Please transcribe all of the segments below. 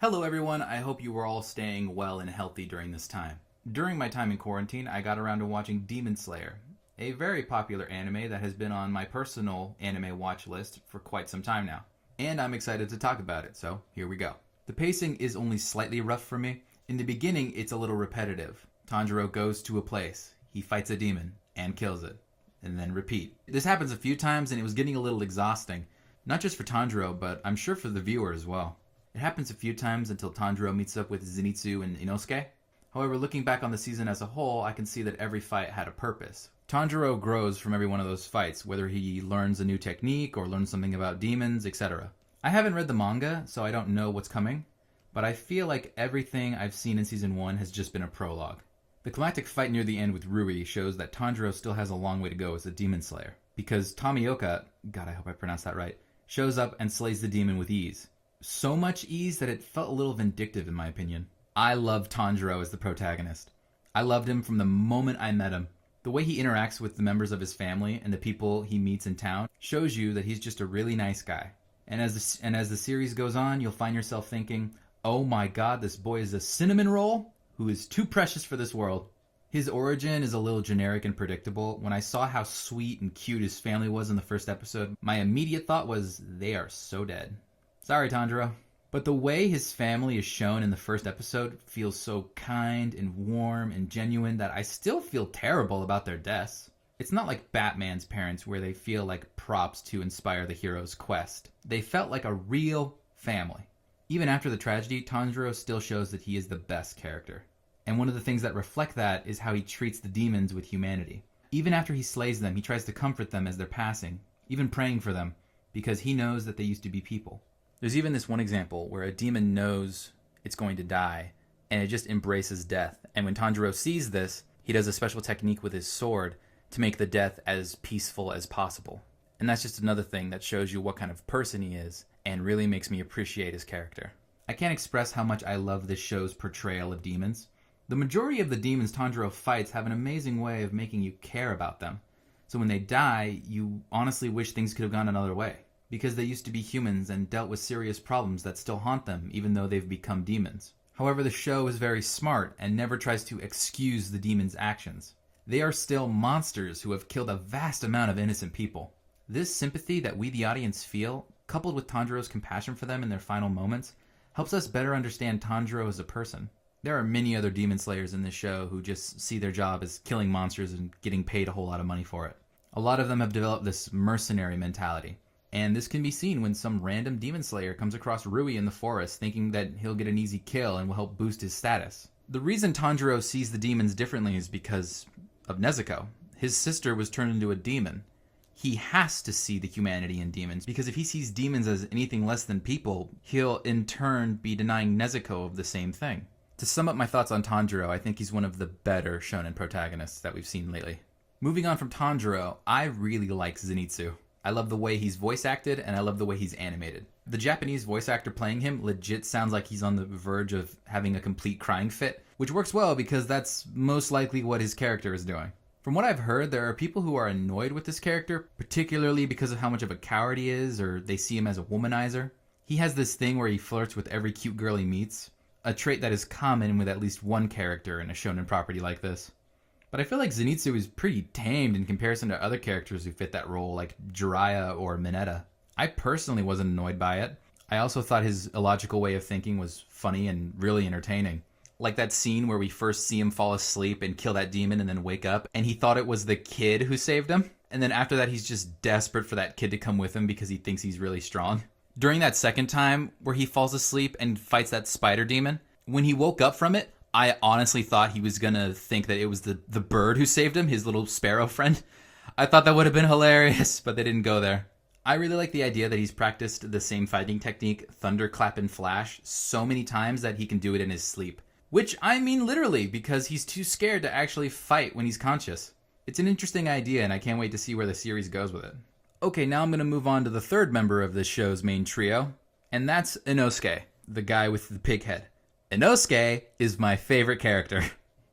Hello everyone, I hope you were all staying well and healthy during this time. During my time in quarantine, I got around to watching Demon Slayer, a very popular anime that has been on my personal anime watch list for quite some time now. And I'm excited to talk about it, so here we go. The pacing is only slightly rough for me. In the beginning, it's a little repetitive. Tanjiro goes to a place, he fights a demon, and kills it. And then repeat. This happens a few times and it was getting a little exhausting. Not just for Tanjiro, but I'm sure for the viewer as well. It happens a few times until Tanjiro meets up with Zenitsu and Inosuke. However, looking back on the season as a whole, I can see that every fight had a purpose. Tanjiro grows from every one of those fights, whether he learns a new technique or learns something about demons, etc. I haven't read the manga, so I don't know what's coming, but I feel like everything I've seen in Season 1 has just been a prologue. The climactic fight near the end with Rui shows that Tanjiro still has a long way to go as a demon slayer, because Tomioka, God I hope I pronounced that right, shows up and slays the demon with ease. So much ease that it felt a little vindictive in my opinion. I love Tanjiro as the protagonist. I loved him from the moment I met him. The way he interacts with the members of his family and the people he meets in town shows you that he's just a really nice guy. And as the series goes on, you'll find yourself thinking, oh my god, this boy is a cinnamon roll who is too precious for this world. His origin is a little generic and predictable. When I saw how sweet and cute his family was in the first episode, my immediate thought was, they are so dead. Sorry, Tanjiro. But the way his family is shown in the first episode feels so kind and warm and genuine that I still feel terrible about their deaths. It's not like Batman's parents where they feel like props to inspire the hero's quest. They felt like a real family. Even after the tragedy, Tanjiro still shows that he is the best character. And one of the things that reflect that is how he treats the demons with humanity. Even after he slays them, he tries to comfort them as they're passing, even praying for them, because he knows that they used to be people. There's even this one example where a demon knows it's going to die, and it just embraces death. And when Tanjiro sees this, he does a special technique with his sword to make the death as peaceful as possible. And that's just another thing that shows you what kind of person he is, and really makes me appreciate his character. I can't express how much I love this show's portrayal of demons. The majority of the demons Tanjiro fights have an amazing way of making you care about them. So when they die, you honestly wish things could have gone another way, because they used to be humans and dealt with serious problems that still haunt them even though they've become demons. However, the show is very smart and never tries to excuse the demons' actions. They are still monsters who have killed a vast amount of innocent people. This sympathy that we the audience feel, coupled with Tanjiro's compassion for them in their final moments, helps us better understand Tanjiro as a person. There are many other demon slayers in this show who just see their job as killing monsters and getting paid a whole lot of money for it. A lot of them have developed this mercenary mentality. And this can be seen when some random demon slayer comes across Rui in the forest thinking that he'll get an easy kill and will help boost his status. The reason Tanjiro sees the demons differently is because of Nezuko. His sister was turned into a demon. He has to see the humanity in demons, because if he sees demons as anything less than people, he'll in turn be denying Nezuko of the same thing. To sum up my thoughts on Tanjiro, I think he's one of the better shonen protagonists that we've seen lately. Moving on from Tanjiro, I really like Zenitsu. I love the way he's voice acted, and I love the way he's animated. The Japanese voice actor playing him legit sounds like he's on the verge of having a complete crying fit, which works well because that's most likely what his character is doing. From what I've heard, there are people who are annoyed with this character, particularly because of how much of a coward he is, or they see him as a womanizer. He has this thing where he flirts with every cute girl he meets, a trait that is common with at least one character in a shonen property like this. But I feel like Zenitsu is pretty tamed in comparison to other characters who fit that role, like Jiraiya or Mineta. I personally wasn't annoyed by it. I also thought his illogical way of thinking was funny and really entertaining. Like that scene where we first see him fall asleep and kill that demon and then wake up, and he thought it was the kid who saved him. And then after that, he's just desperate for that kid to come with him because he thinks he's really strong. During that second time where he falls asleep and fights that spider demon, when he woke up from it, I honestly thought he was gonna think that it was the bird who saved him, his little sparrow friend. I thought that would have been hilarious, but they didn't go there. I really like the idea that he's practiced the same fighting technique, Thunderclap and Flash, so many times that he can do it in his sleep. Which I mean literally, because he's too scared to actually fight when he's conscious. It's an interesting idea, and I can't wait to see where the series goes with it. Okay, now I'm gonna move on to the third member of this show's main trio, and that's Inosuke, the guy with the pig head. Inosuke is my favorite character.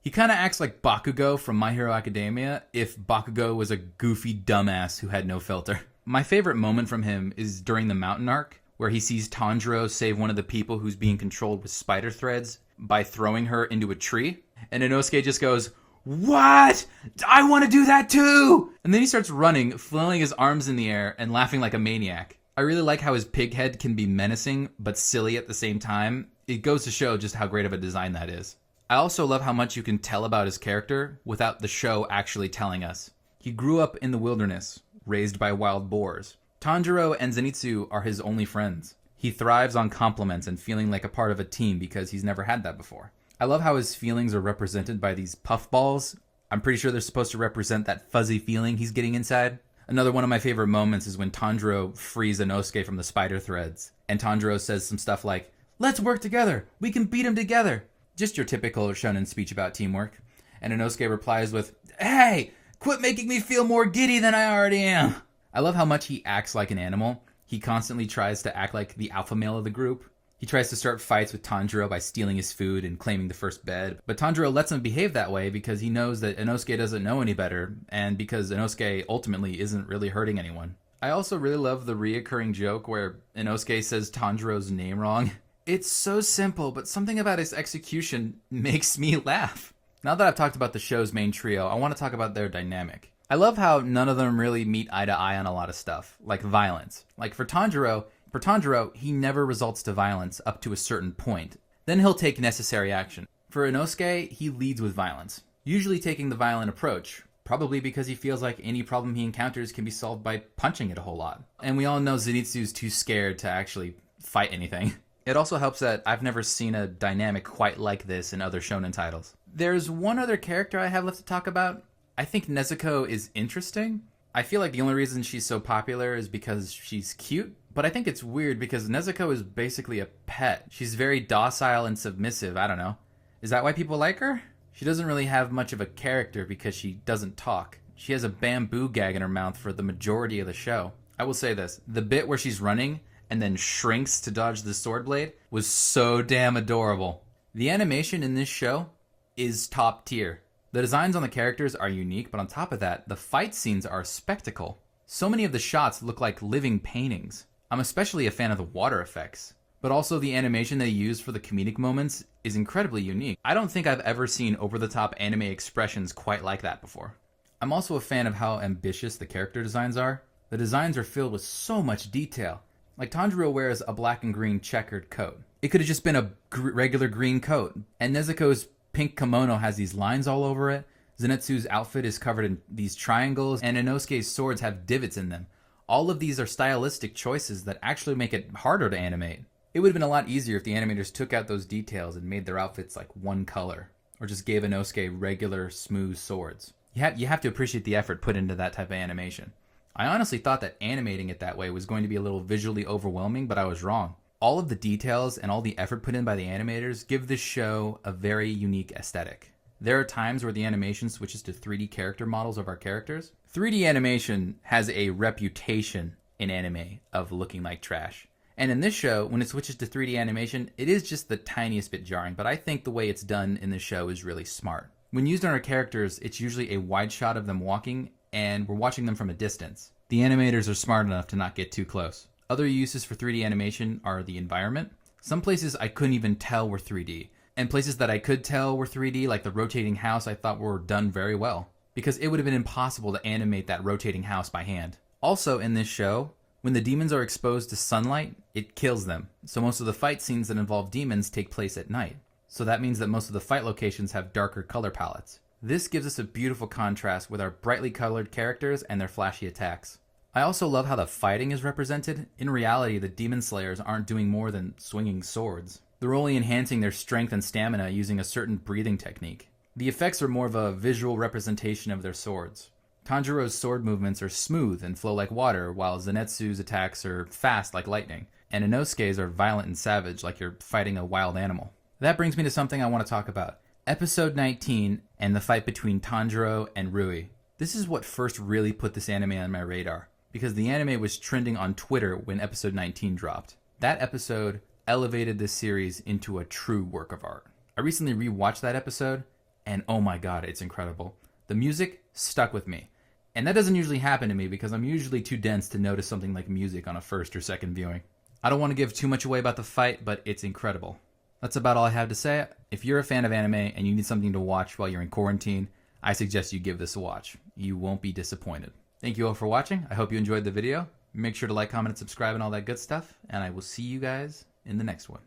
He kind of acts like Bakugo from My Hero Academia if Bakugo was a goofy dumbass who had no filter. My favorite moment from him is during the mountain arc, where he sees Tanjiro save one of the people who's being controlled with spider threads by throwing her into a tree. And Inosuke just goes, "What? I want to do that too!" And then he starts running, flailing his arms in the air and laughing like a maniac. I really like how his pig head can be menacing but silly at the same time. It goes to show just how great of a design that is. I also love how much you can tell about his character without the show actually telling us. He grew up in the wilderness, raised by wild boars. Tanjiro and Zenitsu are his only friends. He thrives on compliments and feeling like a part of a team because he's never had that before. I love how his feelings are represented by these puffballs. I'm pretty sure they're supposed to represent that fuzzy feeling he's getting inside. Another one of my favorite moments is when Tanjiro frees Inosuke from the spider threads. And Tanjiro says some stuff like, "Let's work together. We can beat him together." Just your typical shonen speech about teamwork. And Inosuke replies with, "Hey, quit making me feel more giddy than I already am." I love how much he acts like an animal. He constantly tries to act like the alpha male of the group. He tries to start fights with Tanjiro by stealing his food and claiming the first bed. But Tanjiro lets him behave that way because he knows that Inosuke doesn't know any better, and because Inosuke ultimately isn't really hurting anyone. I also really love the reoccurring joke where Inosuke says Tanjiro's name wrong. It's so simple, but something about his execution makes me laugh. Now that I've talked about the show's main trio, I want to talk about their dynamic. I love how none of them really meet eye to eye on a lot of stuff, like violence. Like for Tanjiro, he never resorts to violence up to a certain point. Then he'll take necessary action. For Inosuke, he leads with violence, usually taking the violent approach, probably because he feels like any problem he encounters can be solved by punching it a whole lot. And we all know Zenitsu's too scared to actually fight anything. It also helps that I've never seen a dynamic quite like this in other shonen titles. There's one other character I have left to talk about. I think Nezuko is interesting. I feel like the only reason she's so popular is because she's cute. But I think it's weird because Nezuko is basically a pet. She's very docile and submissive. I don't know. Is that why people like her? She doesn't really have much of a character because she doesn't talk. She has a bamboo gag in her mouth for the majority of the show. I will say this. The bit where she's running and then shrinks to dodge the sword blade was so damn adorable. The animation in this show is top tier. The designs on the characters are unique, but on top of that, the fight scenes are a spectacle. So many of the shots look like living paintings. I'm especially a fan of the water effects, but also the animation they use for the comedic moments is incredibly unique. I don't think I've ever seen over-the-top anime expressions quite like that before. I'm also a fan of how ambitious the character designs are. The designs are filled with so much detail. Like Tanjiro wears a black and green checkered coat. It could have just been a regular green coat. And Nezuko's pink kimono has these lines all over it. Zenitsu's outfit is covered in these triangles, and Inosuke's swords have divots in them. All of these are stylistic choices that actually make it harder to animate. It would have been a lot easier if the animators took out those details and made their outfits like one color, or just gave Inosuke regular, smooth swords. You have to appreciate the effort put into that type of animation. I honestly thought that animating it that way was going to be a little visually overwhelming, but I was wrong. All of the details and all the effort put in by the animators give this show a very unique aesthetic. There are times where the animation switches to 3D character models of our characters. 3D animation has a reputation in anime of looking like trash. And in this show, when it switches to 3D animation, it is just the tiniest bit jarring, but I think the way it's done in this show is really smart. When used on our characters, it's usually a wide shot of them walking, and we're watching them from a distance. The animators are smart enough to not get too close. Other uses for 3D animation are the environment. Some places I couldn't even tell were 3D. And places that I could tell were 3D, like the rotating house, I thought were done very well. Because it would have been impossible to animate that rotating house by hand. Also in this show, when the demons are exposed to sunlight, it kills them. So most of the fight scenes that involve demons take place at night. So that means that most of the fight locations have darker color palettes. This gives us a beautiful contrast with our brightly colored characters and their flashy attacks. I also love how the fighting is represented. In reality, the demon slayers aren't doing more than swinging swords. They're only enhancing their strength and stamina using a certain breathing technique. The effects are more of a visual representation of their swords. Tanjiro's sword movements are smooth and flow like water, while Zenitsu's attacks are fast like lightning, and Inosuke's are violent and savage like you're fighting a wild animal. That brings me to something I want to talk about. Episode 19 and the fight between Tanjiro and Rui. This is what first really put this anime on my radar, because the anime was trending on Twitter when episode 19 dropped. That episode elevated this series into a true work of art. I recently rewatched that episode, and oh my god, it's incredible. The music stuck with me. And that doesn't usually happen to me because I'm usually too dense to notice something like music on a first or second viewing. I don't want to give too much away about the fight, but it's incredible. That's about all I have to say. If you're a fan of anime and you need something to watch while you're in quarantine, I suggest you give this a watch. You won't be disappointed. Thank you all for watching. I hope you enjoyed the video. Make sure to like, comment, and subscribe and all that good stuff. And I will see you guys in the next one.